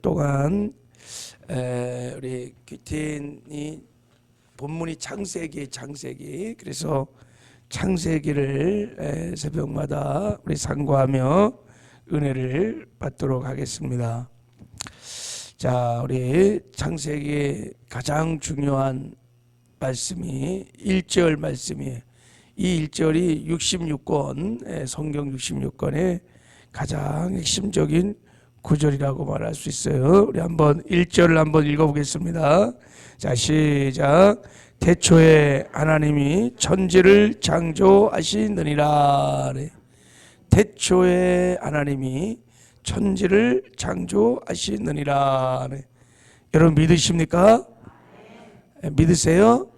동안 우리 귀티인이 본문이 창세기 그래서 창세기를 새벽마다 우리 상고하며 은혜를 받도록 하겠습니다. 자, 우리 창세기 가장 중요한 말씀이 1절 말씀이에요. 이 1절이 66권 성경 66권의 가장 핵심적인 구절이라고 말할 수 있어요. 우리 한번 1절을 한번 읽어보겠습니다. 자, 시작. 태초에 하나님이 천지를 창조하시느니라. 태초에 하나님이 천지를 창조하시느니라. 여러분 믿으십니까? 믿으세요?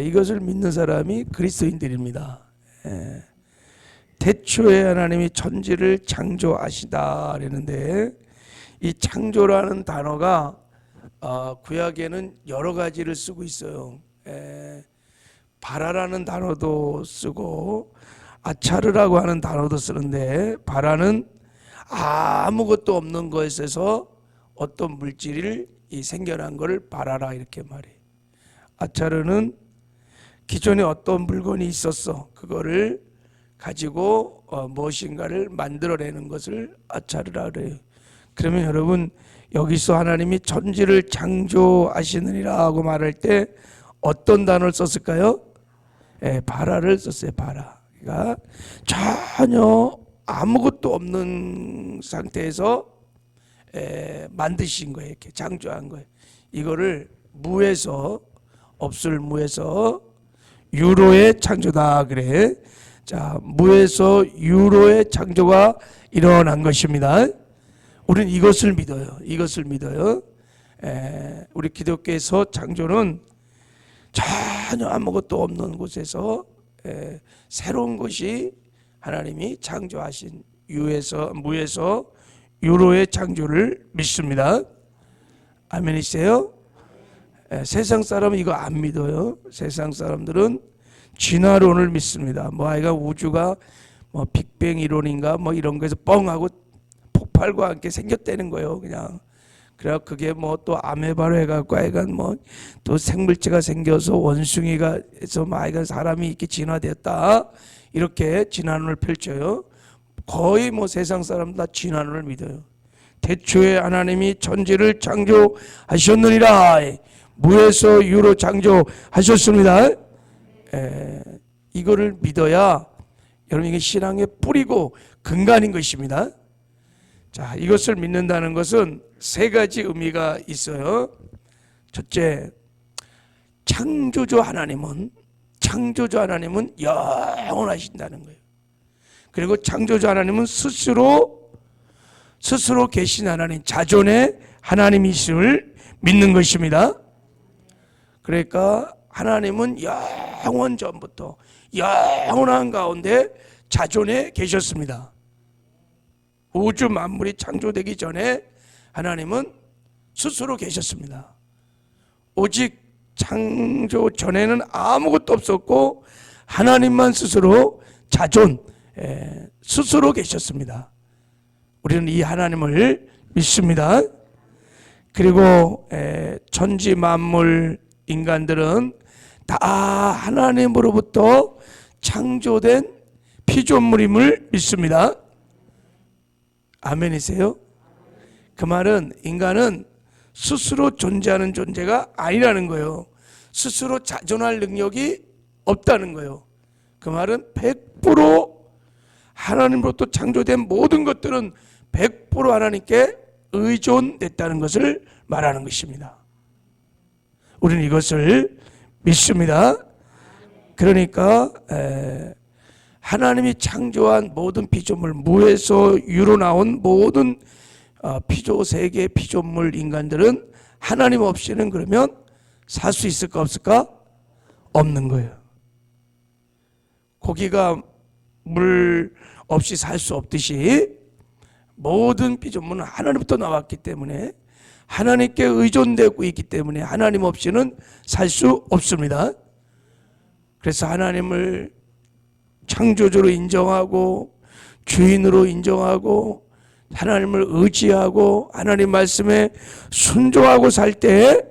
이것을 믿는 사람이 그리스도인들입니다. 태초에 하나님이 천지를 창조하시다 그랬는데, 이 창조라는 단어가 구약에는 여러 가지를 쓰고 있어요. 바라라는 단어도 쓰고 아차르라고 하는 단어도 쓰는데, 바라는 아무것도 없는 것에서 어떤 물질이 생겨난 것을 바라라 이렇게 말해요. 아차르는 기존에 어떤 물건이 있었어, 그거를 가지고 무엇인가를 만들어내는 것을 아차르라 그래요. 그러면 여러분, 여기서 하나님이 천지를 창조하시느니라 하고 말할 때 어떤 단어를 썼을까요? 바라를 썼어요. 바라. 그러니까 전혀 아무것도 없는 상태에서 만드신 거예요. 이렇게 창조한 거예요. 이거를 무에서, 없을 무에서 유로의 창조다 그래. 자, 무에서 유로의 창조가 일어난 것입니다. 우리는 이것을 믿어요. 이것을 믿어요. 우리 기독교에서 창조는 전혀 아무것도 없는 곳에서 새로운 것이 하나님이 창조하신 무에서 유로의 창조를 믿습니다. 아멘이세요? 세상 사람은 이거 안 믿어요. 세상 사람들은 진화론을 믿습니다. 아이가 우주가 빅뱅 이론인가 이런 거에서 뻥하고 폭발과 함께 생겼다는 거예요. 그냥. 그래 그게 또 아메바로 해갖고 아이가 또 생물체가 생겨서 원숭이가 해서 아이가 사람이 이렇게 진화되었다. 이렇게 진화론을 펼쳐요. 거의 세상 사람 다 진화론을 믿어요. 태초에 하나님이 천지를 창조하셨느니라. 무에서 유로 창조하셨습니다. 이거를 믿어야 여러분 이게 신앙의 뿌리고 근간인 것입니다. 자, 이것을 믿는다는 것은 세 가지 의미가 있어요. 첫째, 창조주 하나님은 영원하신다는 거예요. 그리고 창조주 하나님은 스스로 계신 하나님, 자존의 하나님이심을 믿는 것입니다. 그러니까 하나님은 영원 전부터 영원한 가운데 자존에 계셨습니다. 우주 만물이 창조되기 전에 하나님은 스스로 계셨습니다. 오직 창조 전에는 아무것도 없었고 하나님만 스스로 스스로 계셨습니다. 우리는 이 하나님을 믿습니다. 그리고 천지 만물 인간들은 다 하나님으로부터 창조된 피조물임을 믿습니다. 아멘이세요? 그 말은 인간은 스스로 존재하는 존재가 아니라는 거예요. 스스로 자존할 능력이 없다는 거예요. 그 말은 100% 하나님으로부터 창조된 모든 것들은 100% 하나님께 의존됐다는 것을 말하는 것입니다. 우리는 이것을 믿습니다. 그러니까 하나님이 창조한 모든 피조물, 무에서 유로 나온 모든 세계 피조물 인간들은 하나님 없이는 그러면 살 수 있을까 없을까? 없는 거예요. 고기가 물 없이 살 수 없듯이 모든 피조물은 하나님부터 나왔기 때문에 하나님께 의존되고 있기 때문에 하나님 없이는 살 수 없습니다. 그래서 하나님을 창조주로 인정하고 주인으로 인정하고 하나님을 의지하고 하나님 말씀에 순종하고 살 때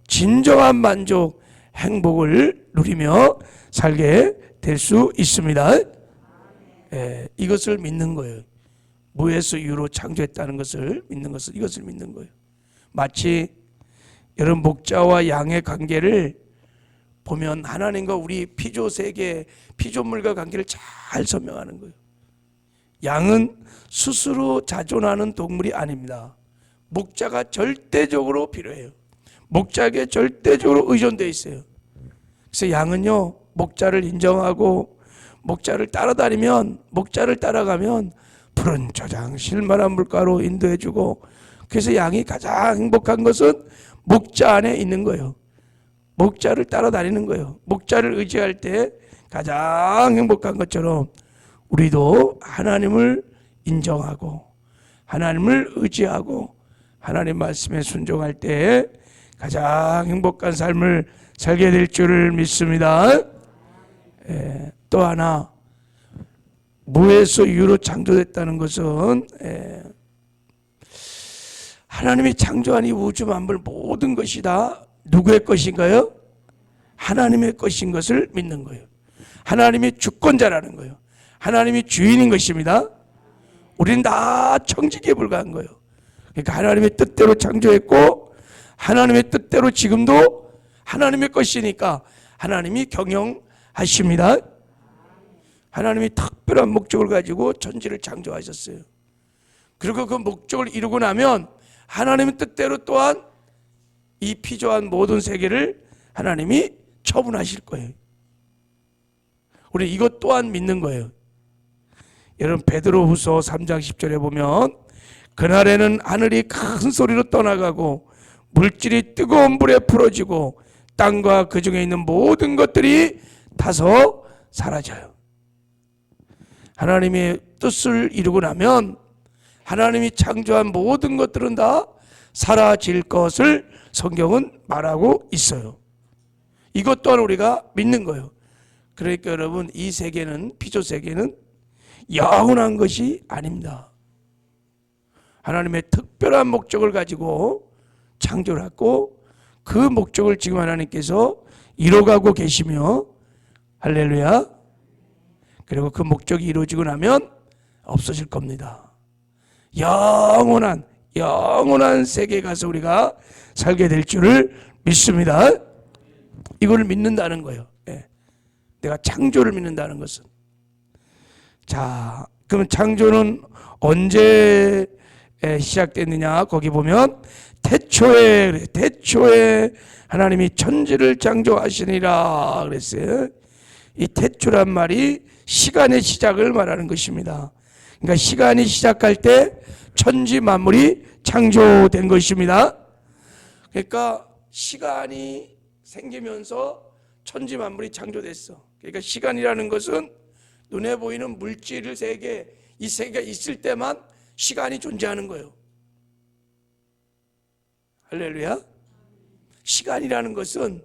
진정한 만족, 행복을 누리며 살게 될 수 있습니다. 이것을 믿는 거예요. 무에서 유로 창조했다는 것을 믿는 것을, 이것을 믿는 거예요. 마치 여러분 목자와 양의 관계를 보면 하나님과 우리 피조 세계, 피조물과 관계를 잘 설명하는 거예요. 양은 스스로 자존하는 동물이 아닙니다. 목자가 절대적으로 필요해요. 목자에게 절대적으로 의존되어 있어요. 그래서 양은요, 목자를 인정하고 목자를 따라다니면, 목자를 따라가면 푸른 초장 실만한 물가로 인도해주고, 그래서 양이 가장 행복한 것은 목자 안에 있는 거예요. 목자를 따라다니는 거예요. 목자를 의지할 때 가장 행복한 것처럼 우리도 하나님을 인정하고 하나님을 의지하고 하나님 말씀에 순종할 때 가장 행복한 삶을 살게 될 줄을 믿습니다. 또 하나, 무에서 유로 창조됐다는 것은 하나님이 창조한 이 우주 만물 모든 것이 다 누구의 것인가요? 하나님의 것인 것을 믿는 거예요. 하나님이 주권자라는 거예요. 하나님이 주인인 것입니다. 우리는 다 청지기에 불과한 거예요. 그러니까 하나님의 뜻대로 창조했고 하나님의 뜻대로 지금도 하나님의 것이니까 하나님이 경영하십니다. 하나님이 특별한 목적을 가지고 천지를 창조하셨어요. 그리고 그 목적을 이루고 나면 하나님의 뜻대로 또한 이 피조한 모든 세계를 하나님이 처분하실 거예요. 우리 이것 또한 믿는 거예요. 여러분 베드로후서 3장 10절에 보면 그날에는 하늘이 큰 소리로 떠나가고 물질이 뜨거운 불에 풀어지고 땅과 그 중에 있는 모든 것들이 타서 사라져요. 하나님의 뜻을 이루고 나면 하나님이 창조한 모든 것들은 다 사라질 것을 성경은 말하고 있어요. 이것 또한 우리가 믿는 거예요. 그러니까 여러분 이 세계는, 피조 세계는 영원한 것이 아닙니다. 하나님의 특별한 목적을 가지고 창조를 했고 그 목적을 지금 하나님께서 이뤄가고 계시며, 할렐루야. 그리고 그 목적이 이루어지고 나면 없어질 겁니다. 영원한 세계에 가서 우리가 살게 될 줄을 믿습니다. 이걸 믿는다는 거예요. 내가 창조를 믿는다는 것은. 자, 그럼 창조는 언제 시작됐느냐? 거기 보면 태초에 하나님이 천지를 창조하시니라 그랬어요. 이 태초란 말이 시간의 시작을 말하는 것입니다. 그러니까 시간이 시작할 때 천지 만물이 창조된 것입니다. 그러니까 시간이 생기면서 천지 만물이 창조됐어. 그러니까 시간이라는 것은 눈에 보이는 물질 세계, 이 세계가 있을 때만 시간이 존재하는 거예요. 할렐루야. 시간이라는 것은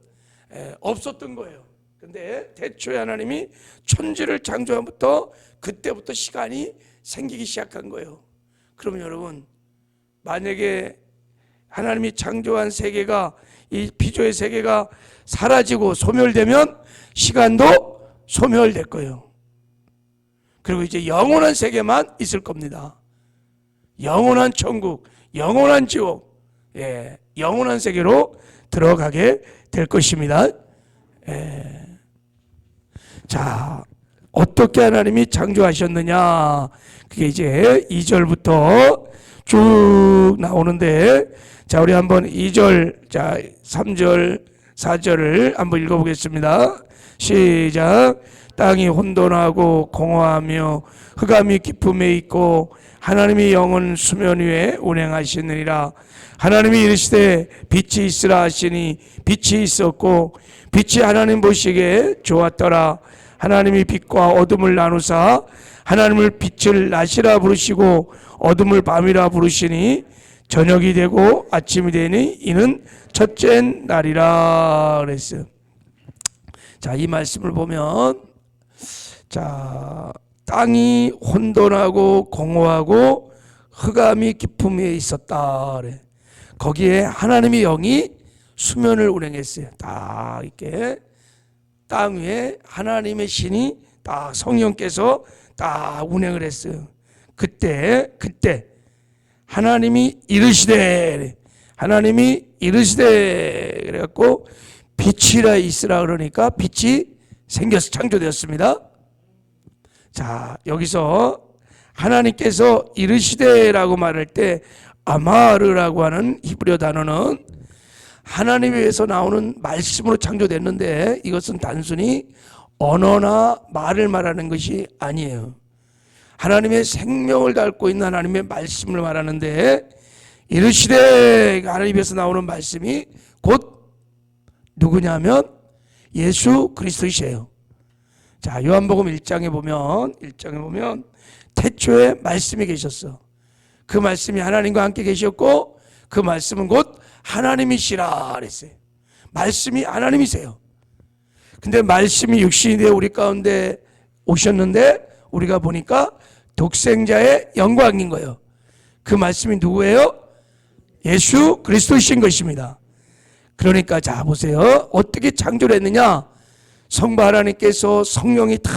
없었던 거예요. 근데 태초에 하나님이 천지를 창조함부터 그때부터 시간이 생기기 시작한 거예요. 그러면 여러분, 만약에 하나님이 창조한 세계가, 이 피조의 세계가 사라지고 소멸되면 시간도 소멸될 거예요. 그리고 이제 영원한 세계만 있을 겁니다. 영원한 천국, 영원한 지옥, 영원한 세계로 들어가게 될 것입니다. 자, 어떻게 하나님이 창조하셨느냐? 그게 이제 2절부터 쭉 나오는데, 자, 우리 한번 2절, 자, 3절, 4절을 한번 읽어보겠습니다. 시작. 땅이 혼돈하고 공허하며 흑암이 깊음에 있고 하나님이 영은 수면 위에 운행하시느니라. 하나님이 이르시되 빛이 있으라 하시니 빛이 있었고 빛이 하나님 보시기에 좋았더라. 하나님이 빛과 어둠을 나누사 하나님을 빛을 낮이라 부르시고 어둠을 밤이라 부르시니 저녁이 되고 아침이 되니 이는 첫째 날이라 그랬어요. 자, 이 말씀을 보면, 자, 땅이 혼돈하고 공허하고 흑암이 깊음 위에 있었다 그래. 거기에 하나님의 영이 수면을 운행했어요. 딱 이렇게 땅 위에 하나님의 신이 딱 성령께서 딱 운행을 했어요. 그때 하나님이 이르시되 그래갖고 빛이라 있으라 그러니까 빛이 생겨서 창조되었습니다. 자, 여기서 하나님께서 이르시되라고 말할 때 아마르라고 하는 히브리어 단어는 하나님에서 나오는 말씀으로 창조됐는데 이것은 단순히 언어나 말을 말하는 것이 아니에요. 하나님의 생명을 담고 있는 하나님의 말씀을 말하는데 이르시되 하나님에서 나오는 말씀이 곧 누구냐면 예수 그리스도이세요. 자, 요한복음 1장에 보면 태초에 말씀이 계셨어. 그 말씀이 하나님과 함께 계셨고 그 말씀은 곧 하나님이시라 그랬어요. 말씀이 하나님이세요. 근데 말씀이 육신이 되어 우리 가운데 오셨는데 우리가 보니까 독생자의 영광인 거예요. 그 말씀이 누구예요? 예수 그리스도이신 것입니다. 그러니까 자 보세요. 어떻게 창조를 했느냐? 성부 하나님께서 성령이 탁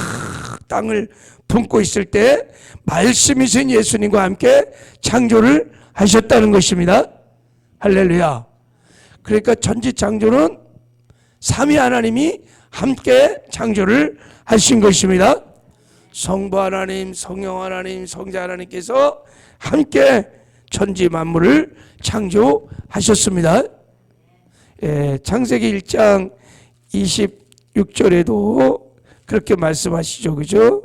땅을 품고 있을 때 말씀이신 예수님과 함께 창조를 하셨다는 것입니다. 할렐루야. 그러니까 천지창조는 삼위 하나님이 함께 창조를 하신 것입니다. 성부 하나님, 성령 하나님, 성자 하나님께서 함께 천지 만물을 창조하셨습니다. 창세기 1장 26절에도 그렇게 말씀하시죠. 그죠?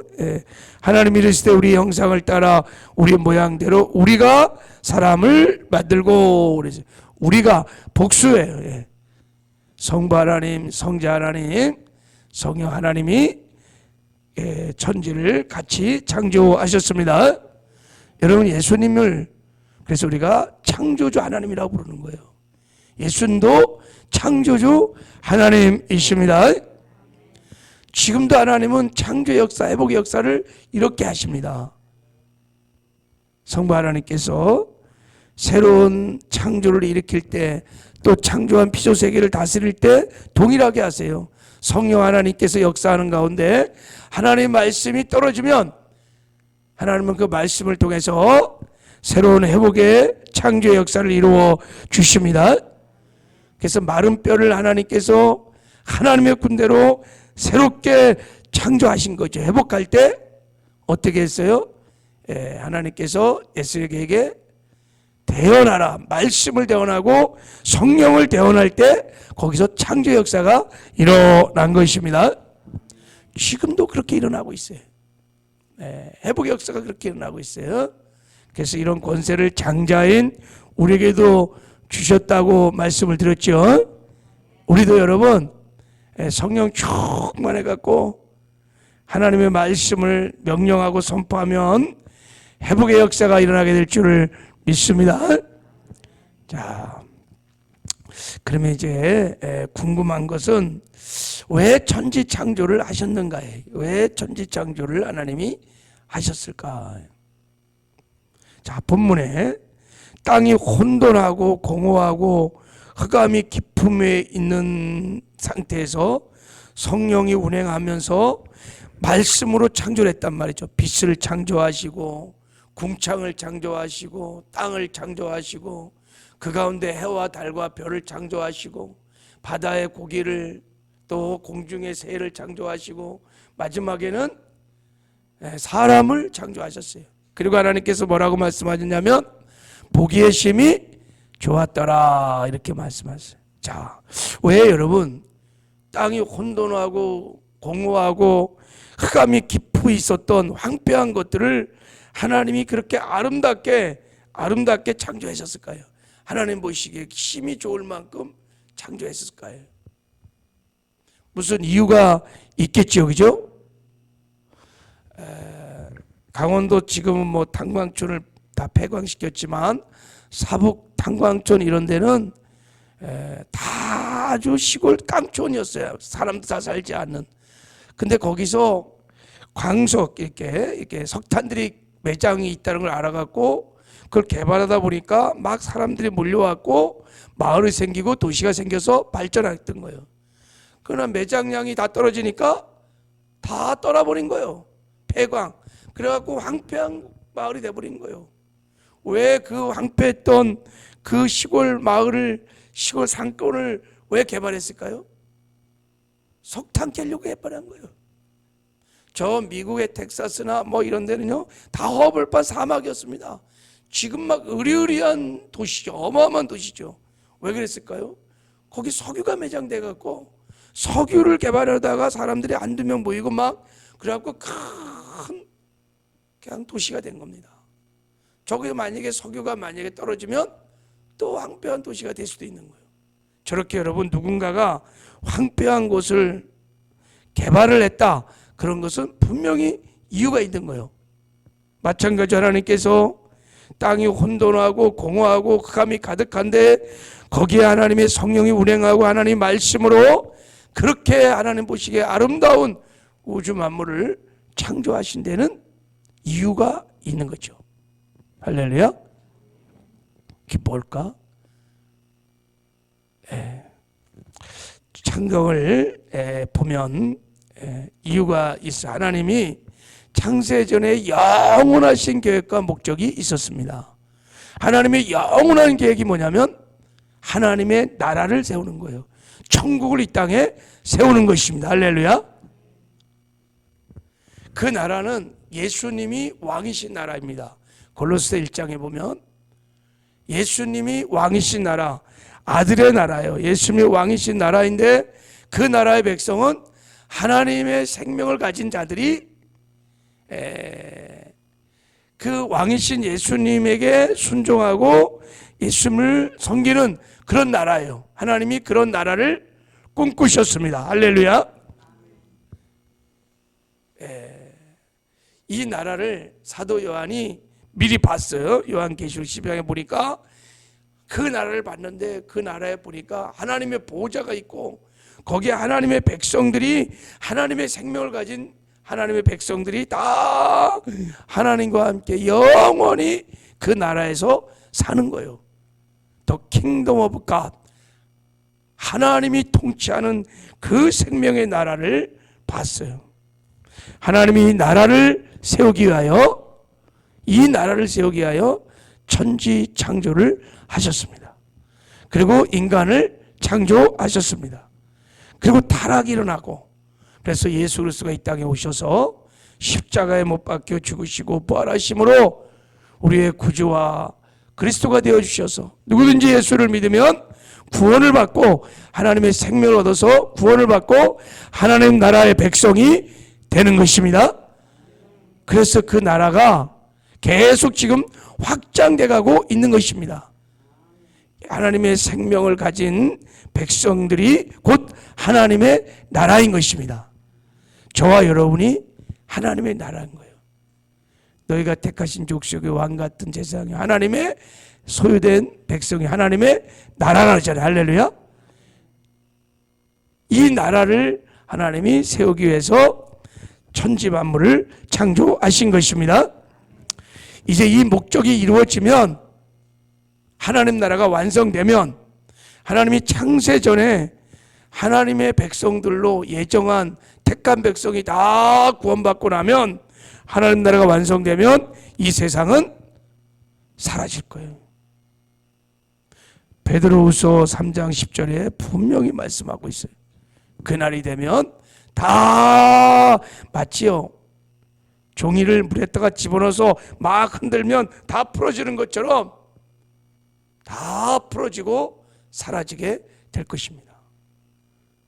하나님이 이르시되 우리 형상을 따라 우리 모양대로 우리가 사람을 만들고 그러죠. 우리가 복수예요. 성부 하나님, 성자 하나님, 성령 하나님이 천지를 같이 창조하셨습니다. 여러분 예수님을 그래서 우리가 창조주 하나님이라고 부르는 거예요. 예수님도 창조주 하나님이십니다. 지금도 하나님은 창조 역사, 회복의 역사를 이렇게 하십니다. 성부 하나님께서 새로운 창조를 일으킬 때 또 창조한 피조 세계를 다스릴 때 동일하게 하세요. 성령 하나님께서 역사하는 가운데 하나님의 말씀이 떨어지면 하나님은 그 말씀을 통해서 새로운 회복의 창조의 역사를 이루어 주십니다. 그래서 마른 뼈를 하나님께서 하나님의 군대로 새롭게 창조하신 거죠. 회복할 때 어떻게 했어요? 하나님께서 에스겔에게 대언하라, 말씀을 대언하고 성령을 대언할 때 거기서 창조 역사가 일어난 것입니다. 지금도 그렇게 일어나고 있어요. 회복 역사가 그렇게 일어나고 있어요. 그래서 이런 권세를 장자인 우리에게도 주셨다고 말씀을 드렸죠. 우리도 여러분 성령 충만해 갖고 하나님의 말씀을 명령하고 선포하면 회복의 역사가 일어나게 될 줄을 믿습니다. 자, 그러면 이제 궁금한 것은 왜 천지 창조를 하셨는가요? 왜 천지 창조를 하나님이 하셨을까? 자, 본문에 땅이 혼돈하고 공허하고 흑암이 깊음에 있는 상태에서 성령이 운행하면서 말씀으로 창조를 했단 말이죠. 빛을 창조하시고 궁창을 창조하시고 땅을 창조하시고 그 가운데 해와 달과 별을 창조하시고 바다의 고기를 또 공중의 새를 창조하시고 마지막에는 사람을 창조하셨어요. 그리고 하나님께서 뭐라고 말씀하셨냐면 보기에 심히 좋았더라 이렇게 말씀하셨어요. 자, 왜 여러분 땅이 혼돈하고 공허하고 흑암이 깊이 있었던 황폐한 것들을 하나님이 그렇게 아름답게 창조하셨을까요? 하나님 보시기에 심히 좋을 만큼 창조했을까요? 무슨 이유가 있겠죠, 그죠? 강원도 지금은 뭐 탄광촌을 다 폐광시켰지만 사북 탄광촌 이런 데는 다 아주 시골 깡촌이었어요. 사람도 다 살지 않는. 근데 거기서 광석 이렇게 석탄들이 매장이 있다는 걸 알아갖고 그걸 개발하다 보니까 막 사람들이 몰려왔고 마을이 생기고 도시가 생겨서 발전했던 거예요. 그러나 매장량이 다 떨어지니까 다 떠나버린 거예요. 폐광. 그래갖고 황폐한 마을이 돼버린 거예요. 왜 그 황폐했던 그 시골 마을을, 시골 상권을 왜 개발했을까요? 석탄 캐려고 해버린 거예요. 저 미국의 텍사스나 뭐 이런 데는요 다 허벌판 사막이었습니다. 지금 막 으리으리한 도시죠. 어마어마한 도시죠. 왜 그랬을까요? 거기 석유가 매장돼 갖고 석유를 개발하다가 사람들이 한두 명 모이고 막 그래갖고 큰 그냥 도시가 된 겁니다. 저기 만약에 석유가 만약에 떨어지면 또 황폐한 도시가 될 수도 있는 거예요. 저렇게 여러분 누군가가 황폐한 곳을 개발을 했다. 그런 것은 분명히 이유가 있는 거예요. 마찬가지로 하나님께서 땅이 혼돈하고 공허하고 흑암이 가득한데 거기에 하나님의 성령이 운행하고 하나님 말씀으로 그렇게 하나님 보시기에 아름다운 우주 만물을 창조하신 데는 이유가 있는 거죠. 할렐루야. 그게 뭘까? 창경을 보면 이유가 있어. 하나님이 창세전에 영원하신 계획과 목적이 있었습니다. 하나님의 영원한 계획이 뭐냐면 하나님의 나라를 세우는 거예요. 천국을 이 땅에 세우는 것입니다. 할렐루야. 그 나라는 예수님이 왕이신 나라입니다. 골로새 1장에 보면 예수님이 왕이신 나라, 아들의 나라예요. 예수님이 왕이신 나라인데 그 나라의 백성은 하나님의 생명을 가진 자들이 그 왕이신 예수님에게 순종하고 예수님을 섬기는 그런 나라예요. 하나님이 그런 나라를 꿈꾸셨습니다. 할렐루야. 이 나라를 사도 요한이 미리 봤어요. 요한계시록 12장에 보니까 그 나라를 봤는데 그 나라에 보니까 하나님의 보호자가 있고 거기에 하나님의 백성들이 하나님의 생명을 가진 하나님의 백성들이 다 하나님과 함께 영원히 그 나라에서 사는 거예요. The Kingdom of God. 하나님이 통치하는 그 생명의 나라를 봤어요. 하나님이 이 나라를 세우기 위하여 이 나라를 세우기 위하여 천지 창조를 하셨습니다. 그리고 인간을 창조하셨습니다. 그리고 타락이 일어나고 그래서 예수 그리스도가 이 땅에 오셔서 십자가에 못 박혀 죽으시고 부활하심으로 우리의 구주와 그리스도가 되어주셔서 누구든지 예수를 믿으면 구원을 받고 하나님의 생명을 얻어서 구원을 받고 하나님 나라의 백성이 되는 것입니다. 그래서 그 나라가 계속 지금 확장돼 가고 있는 것입니다. 하나님의 생명을 가진 백성들이 곧 하나님의 나라인 것입니다. 저와 여러분이 하나님의 나라인 거예요. 너희가 택하신 족속의 왕 같은 세상에 하나님의 소유된 백성이 하나님의 나라라 하잖아요. 할렐루야. 이 나라를 하나님이 세우기 위해서 천지 만물을 창조하신 것입니다. 이제 이 목적이 이루어지면 하나님 나라가 완성되면 하나님이 창세 전에 하나님의 백성들로 예정한 택한 백성이 다 구원받고 나면 하나님 나라가 완성되면 이 세상은 사라질 거예요. 베드로후서 3장 10절에 분명히 말씀하고 있어요. 그날이 되면 다 마치요 종이를 물에다가 집어넣어서 막 흔들면 다 풀어지는 것처럼 다 풀어지고 사라지게 될 것입니다.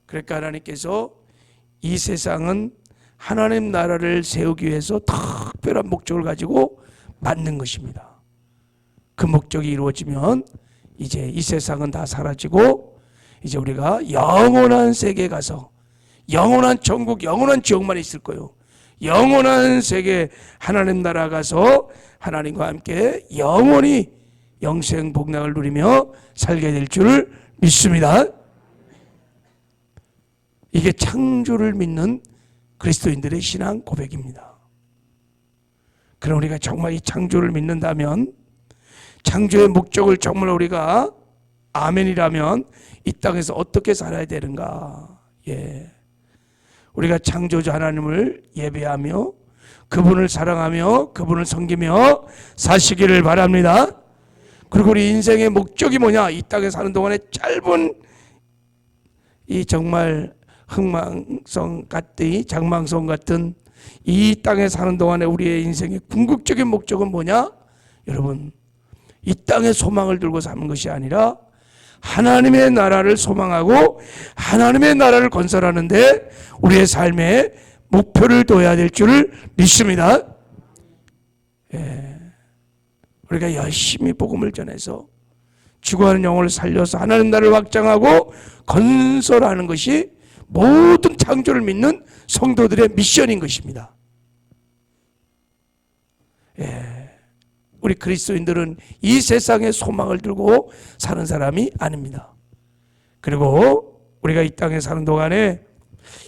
그러니까 하나님께서 이 세상은 하나님 나라를 세우기 위해서 특별한 목적을 가지고 만든 것입니다. 그 목적이 이루어지면 이제 이 세상은 다 사라지고 이제 우리가 영원한 세계에 가서 영원한 천국, 영원한 지옥만 있을 거예요. 영원한 세계 하나님 나라 가서 하나님과 함께 영원히 영생 복락을 누리며 살게 될 줄을 믿습니다. 이게 창조를 믿는 그리스도인들의 신앙 고백입니다. 그럼 우리가 정말 이 창조를 믿는다면 창조의 목적을 정말 우리가 아멘이라면 이 땅에서 어떻게 살아야 되는가? 예. 우리가 창조주 하나님을 예배하며 그분을 사랑하며 그분을 섬기며 사시기를 바랍니다. 그리고 우리 인생의 목적이 뭐냐? 이 땅에 사는 동안에 짧은 이 정말 흥망성 같은 장망성 같은 이 땅에 사는 동안에 우리의 인생의 궁극적인 목적은 뭐냐? 여러분, 이 땅에 소망을 들고 사는 것이 아니라 하나님의 나라를 소망하고 하나님의 나라를 건설하는데 우리의 삶에 목표를 둬야 될 줄을 믿습니다. 예. 우리가 열심히 복음을 전해서 죽어가는 영혼을 살려서 하나님 나라를 확장하고 건설하는 것이 모든 창조를 믿는 성도들의 미션인 것입니다. 예. 우리 그리스도인들은 이 세상에 소망을 들고 사는 사람이 아닙니다. 그리고 우리가 이 땅에 사는 동안에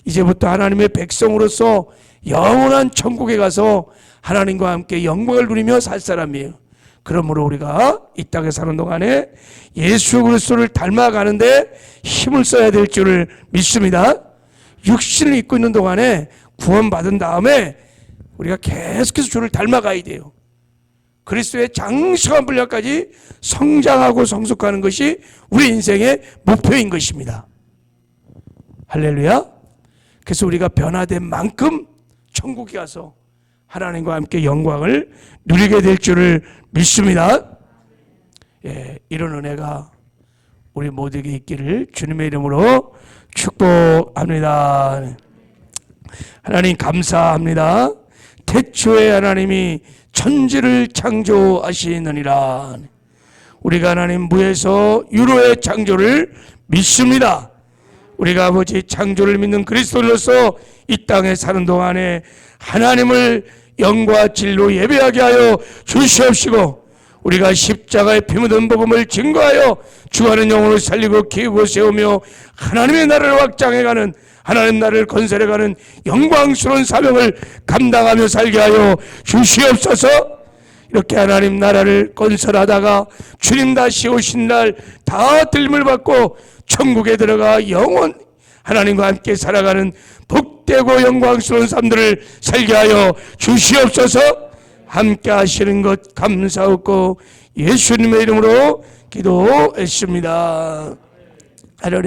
이제부터 하나님의 백성으로서 영원한 천국에 가서 하나님과 함께 영광을 누리며 살 사람이에요. 그러므로 우리가 이 땅에 사는 동안에 예수 그리스도를 닮아가는데 힘을 써야 될 줄을 믿습니다. 육신을 입고 있는 동안에 구원받은 다음에 우리가 계속해서 주를 닮아가야 돼요. 그리스도의 장성한 분량까지 성장하고 성숙하는 것이 우리 인생의 목표인 것입니다. 할렐루야. 그래서 우리가 변화된 만큼 천국에 가서 하나님과 함께 영광을 누리게 될 줄을 믿습니다. 예, 이런 은혜가 우리 모두에게 있기를 주님의 이름으로 축복합니다. 하나님 감사합니다. 태초에 하나님이 천지를 창조하시느니라. 우리가 하나님 무에서 유로의 창조를 믿습니다. 우리가 아버지 창조를 믿는 그리스도로서 이 땅에 사는 동안에 하나님을 영과 진리로 예배하게 하여 주시옵시고 우리가 십자가의 피 묻은 복음을 증거하여 죽어가는 영혼을 살리고 키우고 세우며 하나님의 나라를 확장해가는 하나님 나라를 건설해가는 영광스러운 사명을 감당하며 살게 하여 주시옵소서. 이렇게 하나님 나라를 건설하다가 주님 다시 오신 날 다 들림을 받고 천국에 들어가 영원 하나님과 함께 살아가는 복되고 영광스러운 삶들을 살게 하여 주시옵소서. 함께 하시는 것 감사하고 예수님의 이름으로 기도했습니다. 하나님